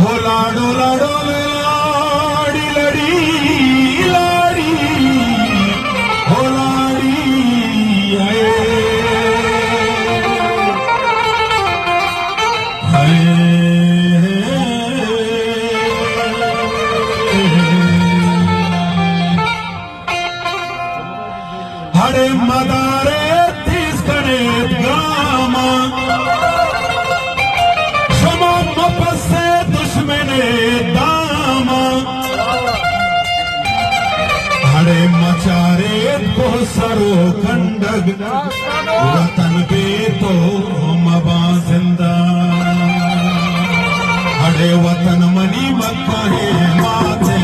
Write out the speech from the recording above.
हो लाडो लाडो लाडी लडी लाडी हो लाडी आए हरे मदारे तीसकने ग्रामा क्षमा मपसे दुश्मने दामा हरे मचारे को सरो कंडग वतन पे तो मबा जिंदा हरे वतन मनी मक्का है माते